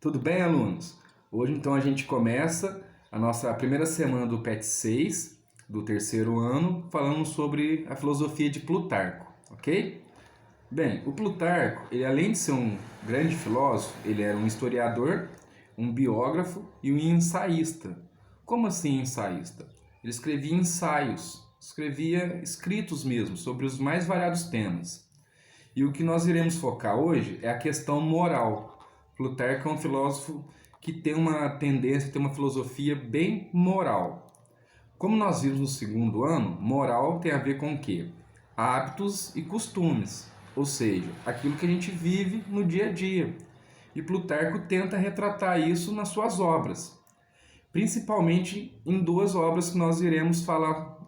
Tudo bem, alunos? Hoje, então, a gente começa a nossa primeira semana do PET 6, do terceiro ano, falando sobre a filosofia de Plutarco, ok? Bem, o Plutarco, ele além de ser um grande filósofo, ele era um historiador, um biógrafo e um ensaísta. Como assim ensaísta? Ele escrevia ensaios, escrevia escritos mesmo, sobre os mais variados temas. E o que nós iremos focar hoje é a questão moral. Plutarco é um filósofo que tem uma tendência, tem uma filosofia bem moral. Como nós vimos no segundo ano, moral tem a ver com o quê? Hábitos e costumes, ou seja, aquilo que a gente vive no dia a dia. E Plutarco tenta retratar isso nas suas obras, principalmente em duas obras que nós iremos falar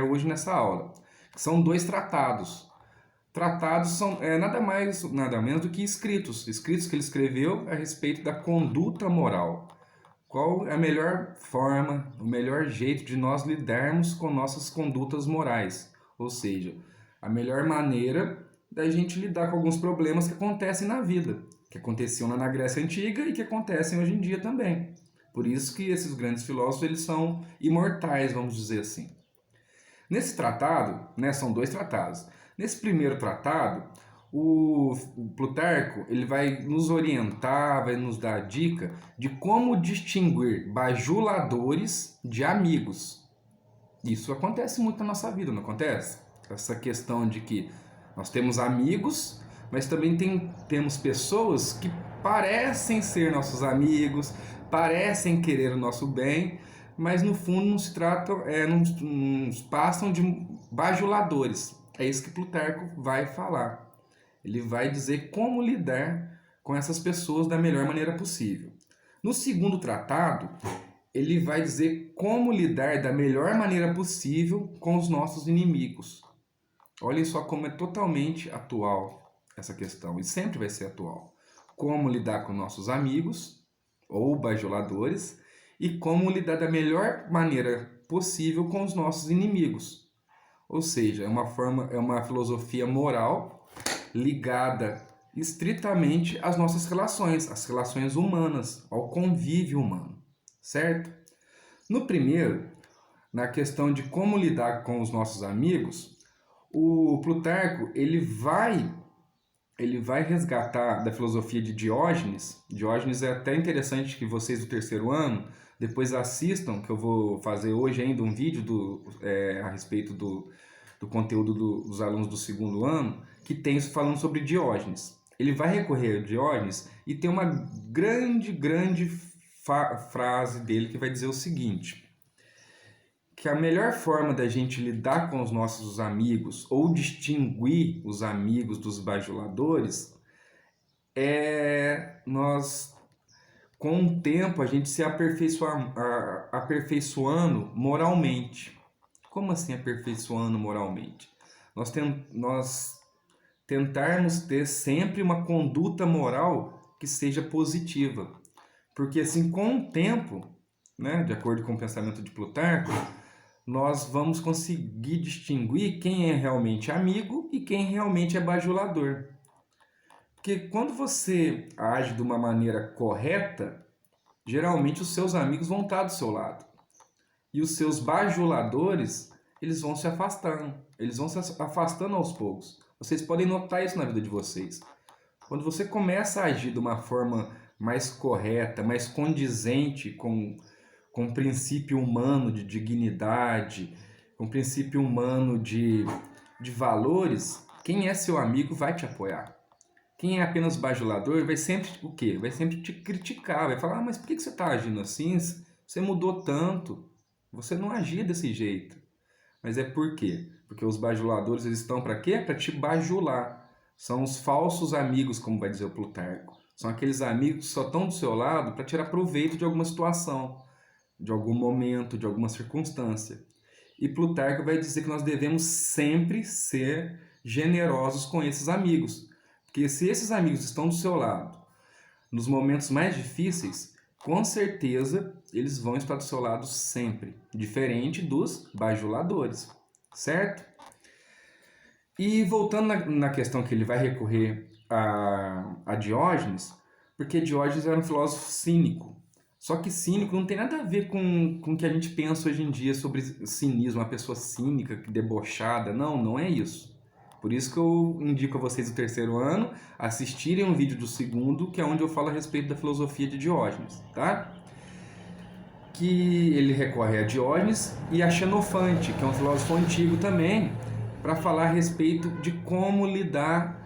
hoje nessa aula, que são dois tratados. Tratados são nada mais, nada menos do que escritos que ele escreveu a respeito da conduta moral. Qual é a melhor forma, o melhor jeito de nós lidarmos com nossas condutas morais? Ou seja, a melhor maneira da gente lidar com alguns problemas que acontecem na vida, que aconteciam na Grécia Antiga e que acontecem hoje em dia também. Por isso que esses grandes filósofos eles são imortais, vamos dizer assim. Nesse tratado, são dois tratados. Nesse primeiro tratado, o Plutarco ele vai nos orientar, vai nos dar a dica de como distinguir bajuladores de amigos. Isso acontece muito na nossa vida, não acontece? Essa questão de que nós temos amigos, mas também temos pessoas que parecem ser nossos amigos, parecem querer o nosso bem, mas no fundo não se tratam, não passam de bajuladores. É isso que Plutarco vai falar. Ele vai dizer como lidar com essas pessoas da melhor maneira possível. No segundo tratado, ele vai dizer como lidar da melhor maneira possível com os nossos inimigos. Olhem só como é totalmente atual essa questão, e sempre vai ser atual. Como lidar com nossos amigos, ou bajuladores, e como lidar da melhor maneira possível com os nossos inimigos. Ou seja, é uma filosofia moral ligada estritamente às nossas relações, às relações humanas, ao convívio humano, certo? No primeiro, na questão de como lidar com os nossos amigos, o Plutarco ele vai resgatar da filosofia de Diógenes. Diógenes é até interessante que vocês do terceiro ano depois assistam, que eu vou fazer hoje ainda um vídeo a respeito do conteúdo dos alunos do segundo ano, que tem isso falando sobre Diógenes. Ele vai recorrer a Diógenes e tem uma grande frase dele que vai dizer o seguinte, que a melhor forma da gente lidar com os nossos amigos ou distinguir os amigos dos bajuladores é nós, com o tempo, a gente se aperfeiçoando moralmente. Como assim aperfeiçoando moralmente? Nós tentarmos ter sempre uma conduta moral que seja positiva. Porque assim, com o tempo, de acordo com o pensamento de Plutarco, nós vamos conseguir distinguir quem é realmente amigo e quem realmente é bajulador. Porque quando você age de uma maneira correta, geralmente os seus amigos vão estar do seu lado. E os seus bajuladores, eles vão se afastando aos poucos. Vocês podem notar isso na vida de vocês. Quando você começa a agir de uma forma mais correta, mais condizente com o princípio humano de dignidade, com o princípio humano de valores, quem é seu amigo vai te apoiar. Quem é apenas bajulador vai sempre o quê? Vai sempre te criticar, vai falar, mas por que você está agindo assim? Você mudou tanto, você não agia desse jeito. Mas é por quê? Porque os bajuladores eles estão para quê? Para te bajular. São os falsos amigos, como vai dizer o Plutarco. São aqueles amigos que só estão do seu lado para tirar proveito de alguma situação, de algum momento, de alguma circunstância. E Plutarco vai dizer que nós devemos sempre ser generosos com esses amigos. Porque se esses amigos estão do seu lado, nos momentos mais difíceis, com certeza eles vão estar do seu lado sempre, diferente dos bajuladores, certo? E voltando na questão que ele vai recorrer a Diógenes, Porque Diógenes era um filósofo cínico. Só que cínico não tem nada a ver com o que a gente pensa hoje em dia sobre cinismo, uma pessoa cínica, debochada. Não, não é isso. Por isso que eu indico a vocês do terceiro ano assistirem um vídeo do segundo, que é onde eu falo a respeito da filosofia de Diógenes, tá? Que ele recorre a Diógenes e a Xenofante, que é um filósofo antigo também, para falar a respeito de como lidar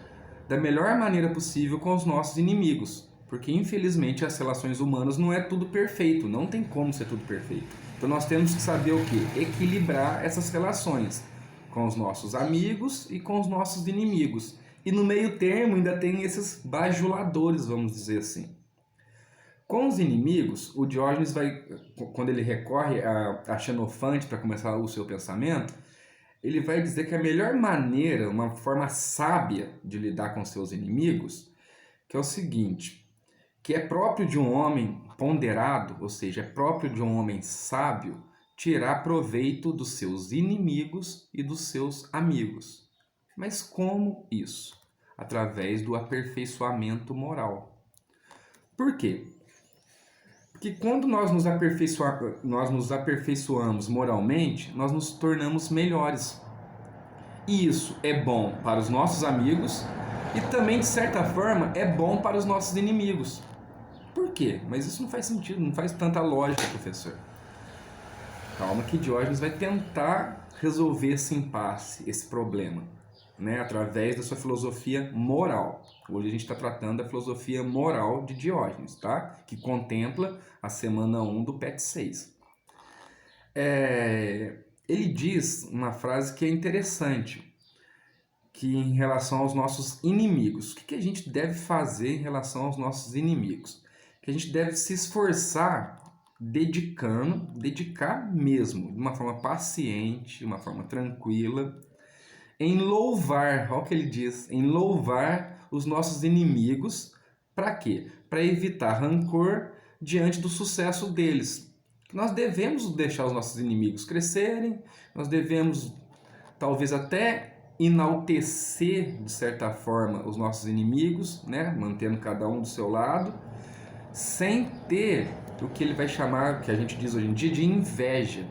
da melhor maneira possível com os nossos inimigos. Porque, infelizmente, as relações humanas não é tudo perfeito, não tem como ser tudo perfeito. Então nós temos que saber o quê? Equilibrar essas relações com os nossos amigos e com os nossos inimigos. E no meio termo ainda tem esses bajuladores, vamos dizer assim. Com os inimigos, o Diógenes vai, quando ele recorre a Xenofante para começar o seu pensamento, ele vai dizer que a melhor maneira, uma forma sábia de lidar com seus inimigos, que é o seguinte, que é próprio de um homem ponderado, ou seja, é próprio de um homem sábio, tirar proveito dos seus inimigos e dos seus amigos. Mas como isso? Através do aperfeiçoamento moral. Por quê? Porque quando nós nos aperfeiçoamos moralmente, nós nos tornamos melhores. E isso é bom para os nossos amigos e também, de certa forma, é bom para os nossos inimigos. Por quê? Mas isso não faz sentido, não faz tanta lógica, professor. Calma que Diógenes vai tentar resolver esse impasse, esse problema, né, através da sua filosofia moral. Hoje a gente está tratando da filosofia moral de Diógenes, tá? Que contempla a semana 1 do PET 6. Ele diz uma frase que é interessante, que em relação aos nossos inimigos. O que a gente deve fazer em relação aos nossos inimigos? Que a gente deve se esforçar dedicar mesmo, de uma forma paciente, de uma forma tranquila, em louvar, olha o que ele diz, em louvar os nossos inimigos, para quê? Para evitar rancor diante do sucesso deles. Nós devemos deixar os nossos inimigos crescerem, nós devemos talvez até enaltecer, de certa forma, os nossos inimigos, né? Mantendo cada um do seu lado, sem ter o que ele vai chamar, que a gente diz hoje em dia, de inveja.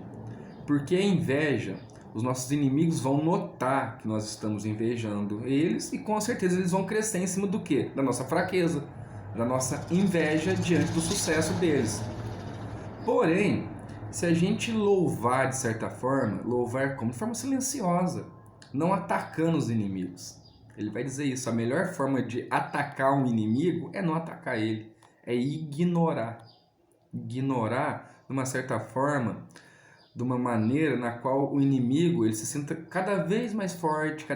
Porque a inveja, os nossos inimigos vão notar que nós estamos invejando eles e com certeza eles vão crescer em cima do quê? Da nossa fraqueza, da nossa inveja diante do sucesso deles. Porém, se a gente louvar de certa forma, louvar como? De forma silenciosa, não atacando os inimigos. Ele vai dizer isso, a melhor forma de atacar um inimigo é não atacar ele, é ignorar. Ignorar, de uma certa forma, de uma maneira na qual o inimigo ele se sinta cada vez mais forte,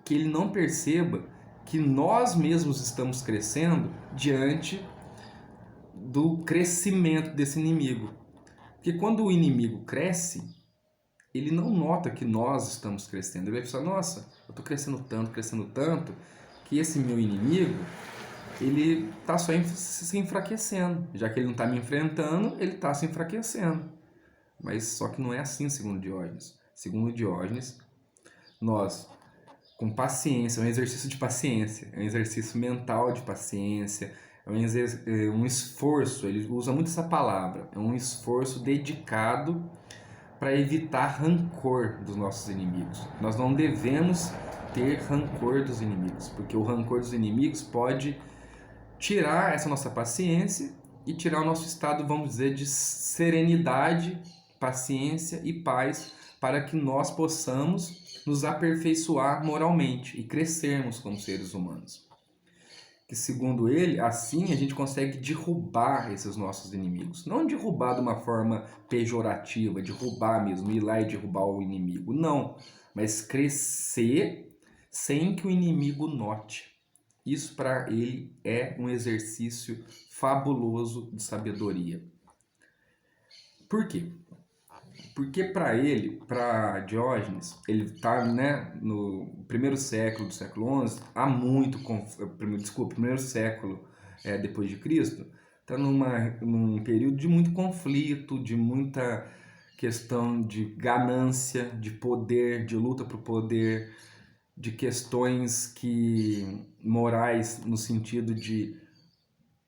que ele não perceba que nós mesmos estamos crescendo diante do crescimento desse inimigo. Porque quando o inimigo cresce, ele não nota que nós estamos crescendo. Ele vai pensar, nossa, eu estou crescendo tanto, que esse meu inimigo, ele está só se enfraquecendo. Já que ele não está me enfrentando, ele está se enfraquecendo. Mas só que não é assim, segundo Diógenes. Segundo Diógenes, nós, com paciência, é um exercício de paciência, é um exercício mental de paciência, é um esforço, ele usa muito essa palavra, é um esforço dedicado para evitar rancor dos nossos inimigos. Nós não devemos ter rancor dos inimigos, porque o rancor dos inimigos pode tirar essa nossa paciência e tirar o nosso estado, vamos dizer, de serenidade, paciência e paz, para que nós possamos nos aperfeiçoar moralmente e crescermos como seres humanos. Que segundo ele, assim a gente consegue derrubar esses nossos inimigos. Não derrubar de uma forma pejorativa, derrubar mesmo, ir lá e derrubar o inimigo. Não, mas crescer sem que o inimigo note. Isso para ele é um exercício fabuloso de sabedoria. Por quê? Porque para ele, para Diógenes, ele está, né, no primeiro século do século XI, primeiro século depois de Cristo, está num período de muito conflito, de muita questão de ganância, de poder, de luta por poder, de questões morais, no sentido de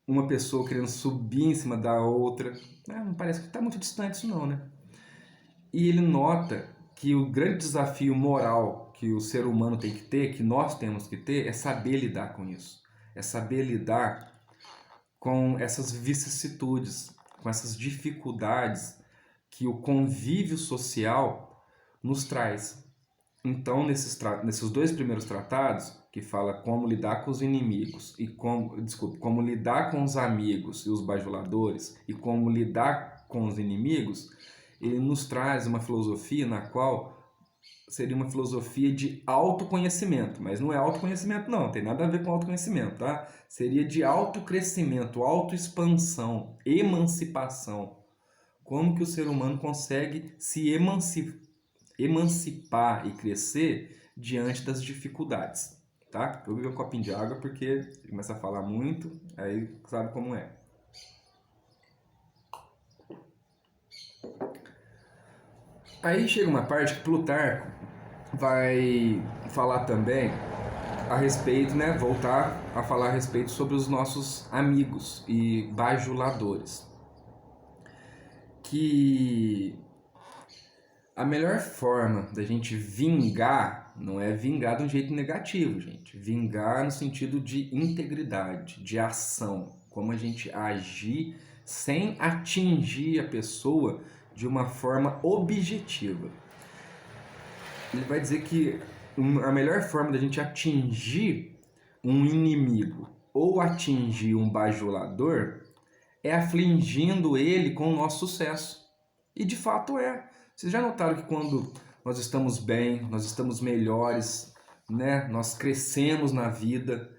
uma pessoa querendo subir em cima da outra. Não parece que está muito distante isso não, né? E ele nota que o grande desafio moral que o ser humano tem que ter, que nós temos que ter, é saber lidar com isso. É saber lidar com essas vicissitudes, com essas dificuldades que o convívio social nos traz. Então, nesses dois primeiros tratados, que fala como lidar com os inimigos e como lidar com os amigos e os bajuladores e como lidar com os inimigos, ele nos traz uma filosofia na qual seria uma filosofia de autoconhecimento, mas não é autoconhecimento não, tem nada a ver com autoconhecimento, tá? Seria de autocrescimento, autoexpansão, emancipação. Como que o ser humano consegue se emancipar e crescer diante das dificuldades, tá? Eu bebi um copinho de água porque começa a falar muito, aí sabe como é. Aí chega uma parte que Plutarco vai falar também a respeito, né? Voltar a falar a respeito sobre os nossos amigos e bajuladores. Que a melhor forma da gente vingar não é vingar de um jeito negativo, gente. Vingar no sentido de integridade, de ação. Como a gente agir sem atingir a pessoa de uma forma objetiva. Ele vai dizer que a melhor forma da gente atingir um inimigo ou atingir um bajulador é afligindo ele com o nosso sucesso. E de fato é. Vocês já notaram que quando nós estamos bem, nós estamos melhores, né? Nós crescemos na vida,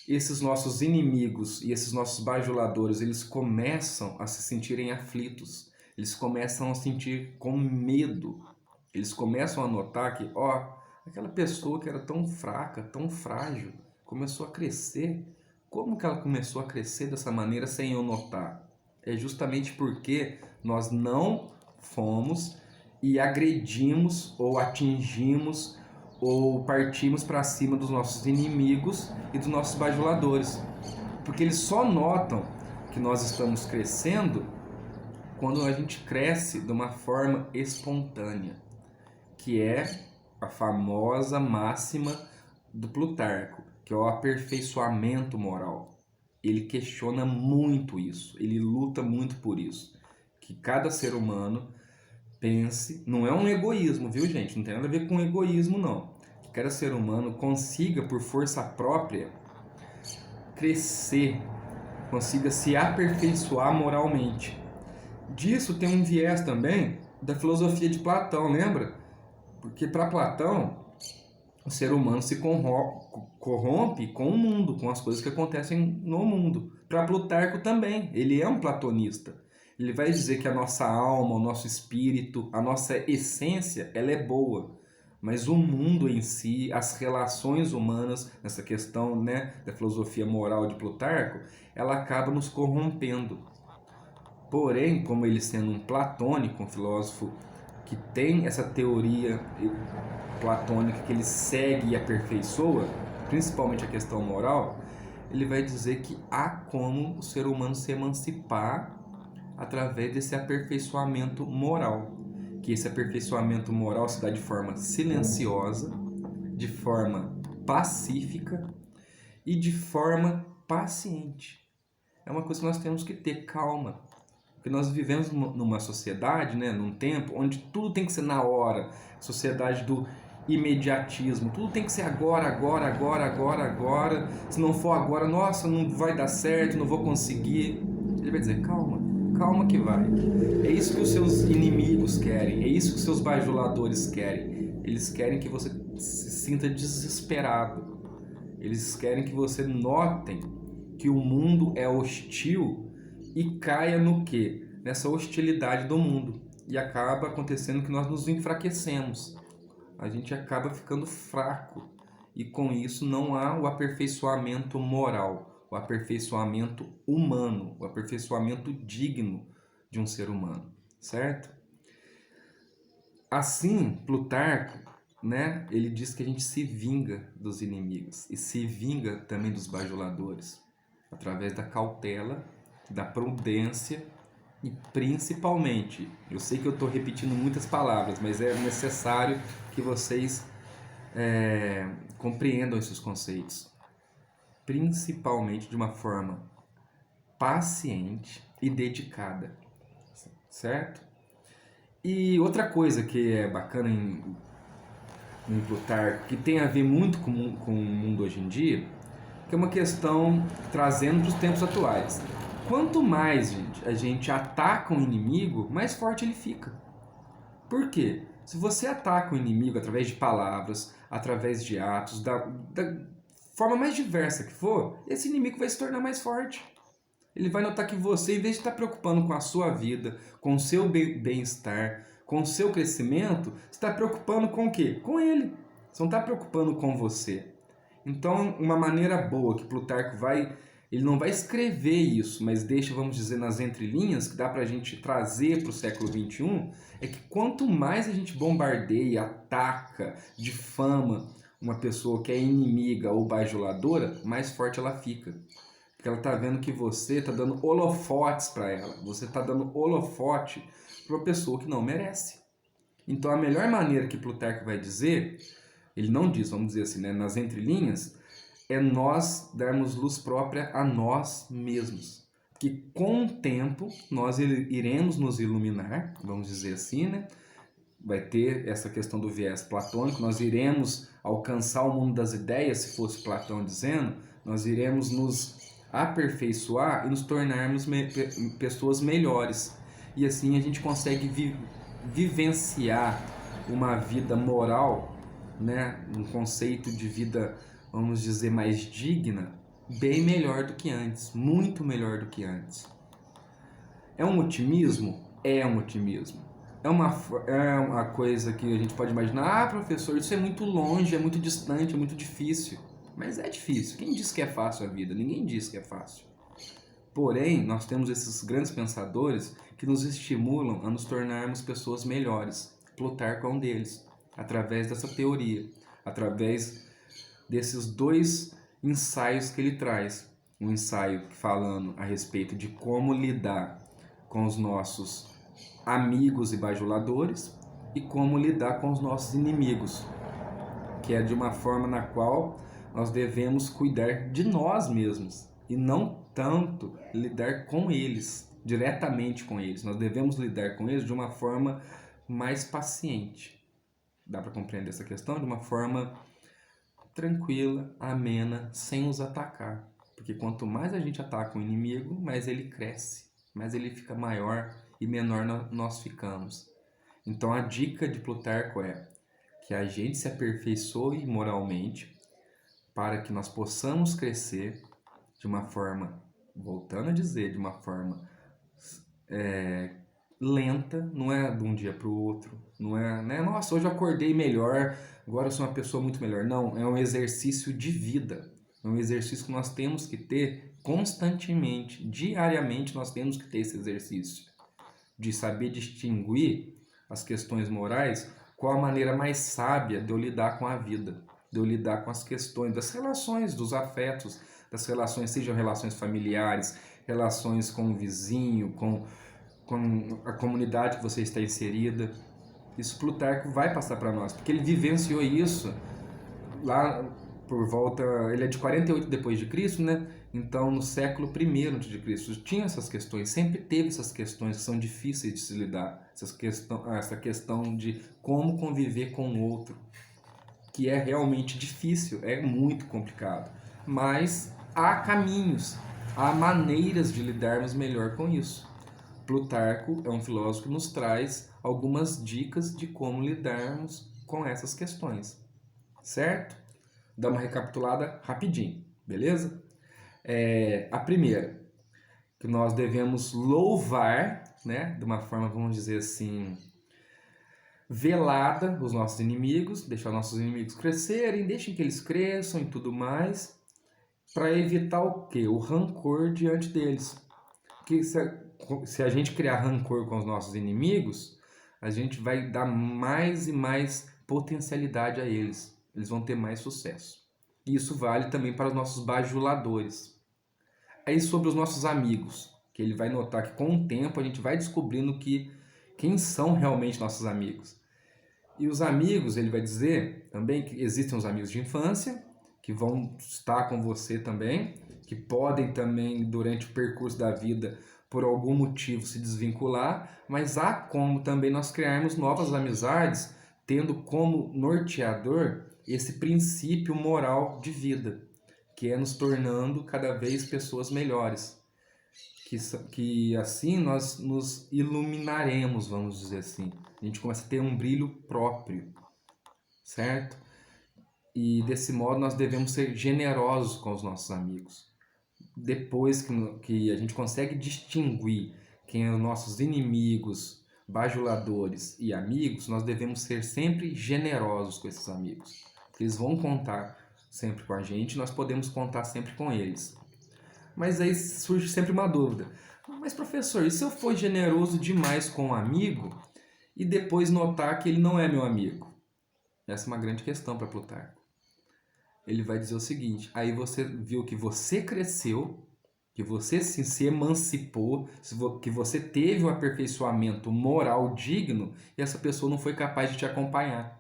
esses nossos inimigos e esses nossos bajuladores, eles começam a se sentirem aflitos, eles começam a sentir com medo, eles começam a notar que, aquela pessoa que era tão fraca, tão frágil, começou a crescer. Como que ela começou a crescer dessa maneira sem eu notar? É justamente porque nós não fomos e agredimos ou atingimos ou partimos para cima dos nossos inimigos e dos nossos bajuladores. Porque eles só notam que nós estamos crescendo quando a gente cresce de uma forma espontânea, que é a famosa máxima do Plutarco, que é o aperfeiçoamento moral. Ele questiona muito isso, ele luta muito por isso, que cada ser humano pense, não é um egoísmo, viu gente? Não tem nada a ver com egoísmo não. Que cada ser humano consiga por força própria crescer, consiga se aperfeiçoar moralmente. Disso tem um viés também da filosofia de Platão, lembra? Porque para Platão, o ser humano se corrompe com o mundo, com as coisas que acontecem no mundo. Para Plutarco também, ele é um platonista. Ele vai dizer que a nossa alma, o nosso espírito, a nossa essência, ela é boa. Mas o mundo em si, as relações humanas, nessa questão, né, da filosofia moral de Plutarco, ela acaba nos corrompendo. Porém, como ele sendo um platônico, um filósofo que tem essa teoria platônica que ele segue e aperfeiçoa, principalmente a questão moral, ele vai dizer que há como o ser humano se emancipar através desse aperfeiçoamento moral. Que esse aperfeiçoamento moral se dá de forma silenciosa, de forma pacífica e de forma paciente. É uma coisa que nós temos que ter calma. Porque nós vivemos numa sociedade, né, num tempo onde tudo tem que ser na hora. Sociedade do imediatismo. Tudo tem que ser agora, agora, agora, agora, agora. Se não for agora, nossa, não vai dar certo, não vou conseguir. Ele vai dizer, calma, calma que vai. É isso que os seus inimigos querem, é isso que os seus bajuladores querem. Eles querem que você se sinta desesperado. Eles querem que você notem que o mundo é hostil e caia no quê? Nessa hostilidade do mundo. E acaba acontecendo que nós nos enfraquecemos. A gente acaba ficando fraco. E com isso não há o aperfeiçoamento moral, o aperfeiçoamento humano, o aperfeiçoamento digno de um ser humano, certo? Assim, Plutarco, né, ele diz que a gente se vinga dos inimigos e se vinga também dos bajuladores, através da cautela, da prudência e principalmente, eu sei que eu estou repetindo muitas palavras, mas é necessário que vocês compreendam esses conceitos, principalmente de uma forma paciente e dedicada, certo? E outra coisa que é bacana em Plutarco, que tem a ver muito com o mundo hoje em dia, que é uma questão trazendo para os tempos atuais. Quanto mais, gente, a gente ataca um inimigo, mais forte ele fica. Por quê? Se você ataca o inimigo através de palavras, através de atos, da forma mais diversa que for, esse inimigo vai se tornar mais forte. Ele vai notar que você, em vez de estar preocupando com a sua vida, com o seu bem-estar, com o seu crescimento, você está preocupando com o quê? Com ele. Você não está preocupando com você. Então, uma maneira boa que Plutarco ele não vai escrever isso, mas deixa, vamos dizer, nas entrelinhas, que dá para a gente trazer para o século XXI, é que quanto mais a gente bombardeia, ataca, difama uma pessoa que é inimiga ou bajuladora, mais forte ela fica. Porque ela está vendo que você está dando holofotes para ela, você está dando holofote para uma pessoa que não merece. Então, a melhor maneira que Plutarco vai dizer, ele não diz, vamos dizer assim, né, nas entrelinhas, é nós darmos luz própria a nós mesmos. Que com o tempo nós iremos nos iluminar, vamos dizer assim, né? Vai ter essa questão do viés platônico, nós iremos alcançar o mundo das ideias, se fosse Platão dizendo, nós iremos nos aperfeiçoar e nos tornarmos pessoas melhores. E assim a gente consegue vivenciar uma vida moral, né? Um conceito de vida, vamos dizer, mais digna, bem melhor do que antes, muito melhor do que antes. É um otimismo? É um otimismo. É uma coisa que a gente pode imaginar, professor, isso é muito longe, é muito distante, é muito difícil. Mas é difícil. Quem diz que é fácil a vida? Ninguém diz que é fácil. Porém, nós temos esses grandes pensadores que nos estimulam a nos tornarmos pessoas melhores. Plutarco é um deles, através dessa teoria, através desses dois ensaios que ele traz. Um ensaio falando a respeito de como lidar com os nossos amigos e bajuladores e como lidar com os nossos inimigos, que é de uma forma na qual nós devemos cuidar de nós mesmos e não tanto lidar com eles, diretamente com eles. Nós devemos lidar com eles de uma forma mais paciente. Dá para compreender essa questão? De uma forma tranquila, amena, sem os atacar. Porque quanto mais a gente ataca o inimigo, mais ele cresce, mais ele fica maior e menor nós ficamos. Então a dica de Plutarco é que a gente se aperfeiçoe moralmente para que nós possamos crescer de uma forma, voltando a dizer, de uma forma lenta, não é de um dia para o outro, não é, né? Nossa, hoje eu acordei melhor, agora eu sou uma pessoa muito melhor. Não, é um exercício de vida, é um exercício que nós temos que ter constantemente, diariamente nós temos que ter esse exercício de saber distinguir as questões morais, qual a maneira mais sábia de eu lidar com a vida, de eu lidar com as questões das relações, dos afetos, das relações, sejam relações familiares, relações com o vizinho, com a comunidade que você está inserida. Isso Plutarco vai passar para nós, porque ele vivenciou isso lá por volta, ele é de 48 depois de Cristo, né? Então no século I antes de Cristo tinha essas questões, sempre teve essas questões que são difíceis de se lidar, essa questão de como conviver com o outro, que é realmente difícil, é muito complicado, mas há caminhos, há maneiras de lidarmos melhor com isso. Plutarco é um filósofo que nos traz algumas dicas de como lidarmos com essas questões, certo? Dá uma recapitulada rapidinho, beleza? A primeira, que nós devemos louvar, né, de uma forma, vamos dizer assim, velada os nossos inimigos, deixar nossos inimigos crescerem, deixem que eles cresçam e tudo mais, para evitar o quê? O rancor diante deles. Porque se a gente criar rancor com os nossos inimigos, a gente vai dar mais e mais potencialidade a eles. Eles vão ter mais sucesso. E isso vale também para os nossos bajuladores. Aí sobre os nossos amigos, que ele vai notar que com o tempo a gente vai descobrindo quem são realmente nossos amigos. E os amigos, ele vai dizer também que existem os amigos de infância, que vão estar com você também, que podem também, durante o percurso da vida, por algum motivo se desvincular, mas há como também nós criarmos novas amizades, tendo como norteador esse princípio moral de vida, que é nos tornando cada vez pessoas melhores. Que assim nós nos iluminaremos, vamos dizer assim. A gente começa a ter um brilho próprio, certo? E desse modo nós devemos ser generosos com os nossos amigos. Depois que a gente consegue distinguir quem são os nossos inimigos, bajuladores e amigos, nós devemos ser sempre generosos com esses amigos. Porque eles vão contar sempre com a gente, nós podemos contar sempre com eles. Mas aí surge sempre uma dúvida. Mas professor, e se eu for generoso demais com um amigo e depois notar que ele não é meu amigo? Essa é uma grande questão para Plutarco. Ele vai dizer o seguinte: aí você viu que você cresceu, que você se emancipou, que você teve um aperfeiçoamento moral digno e essa pessoa não foi capaz de te acompanhar.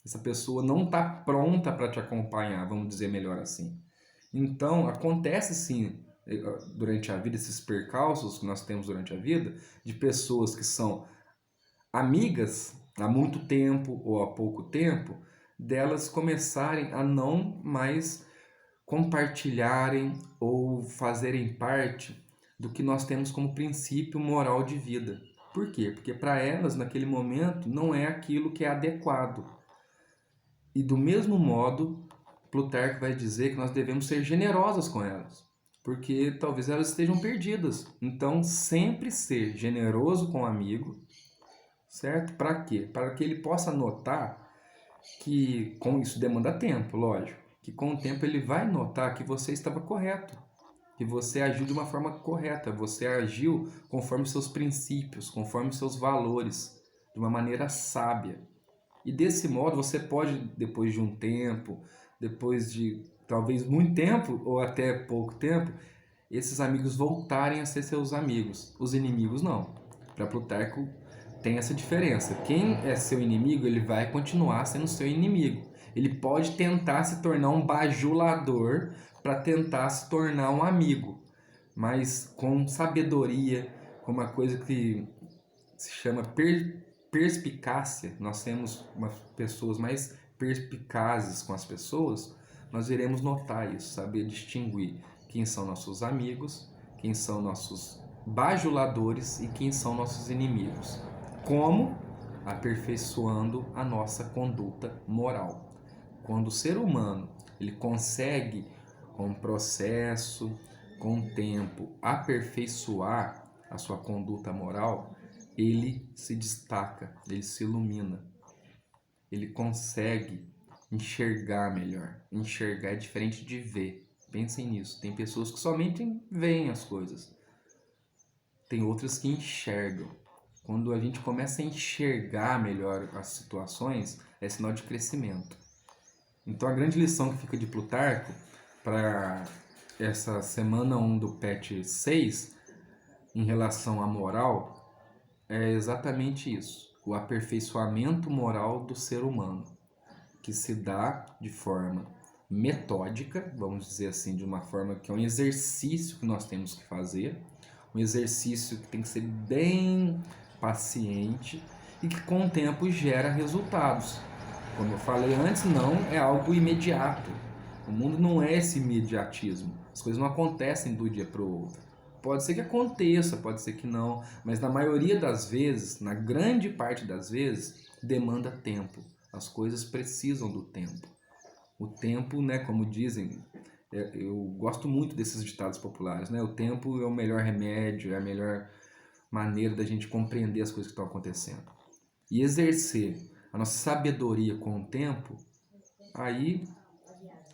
Essa pessoa não está pronta para te acompanhar, vamos dizer melhor assim. Então, acontece sim, durante a vida, esses percalços que nós temos durante a vida, de pessoas que são amigas há muito tempo ou há pouco tempo, delas começarem a não mais compartilharem ou fazerem parte do que nós temos como princípio moral de vida. Por quê? Porque para elas, naquele momento, não é aquilo que é adequado. E do mesmo modo, Plutarco vai dizer que nós devemos ser generosos com elas, porque talvez elas estejam perdidas. Então, sempre ser generoso com o amigo, certo? Para quê? Para que ele possa notar que, com isso demanda tempo, lógico, que com o tempo ele vai notar que você estava correto, que você agiu de uma forma correta, você agiu conforme seus princípios, conforme seus valores, de uma maneira sábia. E desse modo você pode, depois de um tempo, depois de talvez muito tempo ou até pouco tempo, esses amigos voltarem a ser seus amigos. Os inimigos não. Para Plutarco tem essa diferença. Quem é seu inimigo, ele vai continuar sendo seu inimigo. Ele pode tentar se tornar um bajulador para tentar se tornar um amigo, mas com sabedoria, com uma coisa que se chama perspicácia. Nós temos pessoas mais perspicazes com as pessoas, nós iremos notar isso, saber distinguir quem são nossos amigos, quem são nossos bajuladores e quem são nossos inimigos. Como? Aperfeiçoando a nossa conduta moral. Quando o ser humano ele consegue, com o processo, com o tempo, aperfeiçoar a sua conduta moral, ele se destaca, ele se ilumina, ele consegue enxergar melhor. Enxergar é diferente de ver. Pensem nisso. Tem pessoas que somente veem as coisas, tem outras que enxergam. Quando a gente começa a enxergar melhor as situações, é sinal de crescimento. Então a grande lição que fica de Plutarco para essa semana 1 do PET 6, em relação à moral, é exatamente isso, o aperfeiçoamento moral do ser humano, que se dá de forma metódica, vamos dizer assim, de uma forma que é um exercício que nós temos que fazer, um exercício que tem que ser bem paciente e que com o tempo gera resultados. Como eu falei antes, não é algo imediato. O mundo não é esse imediatismo. As coisas não acontecem do dia para o outro. Pode ser que aconteça, pode ser que não, mas na maioria das vezes, na grande parte das vezes, demanda tempo. As coisas precisam do tempo. O tempo, né, como dizem, eu gosto muito desses ditados populares, né? O tempo é o melhor remédio, é a melhor maneira da gente compreender as coisas que estão acontecendo. E exercer a nossa sabedoria com o tempo, aí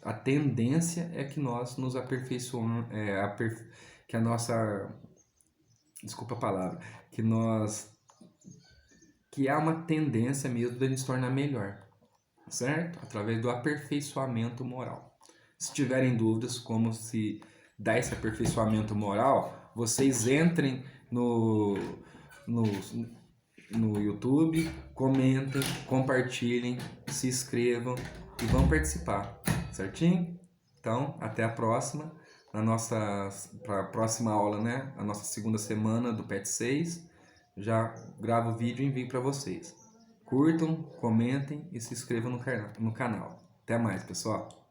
a tendência é que nós nos aperfeiçoamos, que a nossa, desculpa a palavra, que há uma tendência mesmo de a gente se tornar melhor. certo? Através do aperfeiçoamento moral. Se tiverem dúvidas como se dá esse aperfeiçoamento moral, vocês entrem no YouTube, comentem, compartilhem, se inscrevam e vão participar, certinho? Então, até a próxima, pra próxima aula, né? A nossa segunda semana do PET 6, já gravo o vídeo e envio para vocês. Curtam, comentem e se inscrevam no canal. Até mais, pessoal!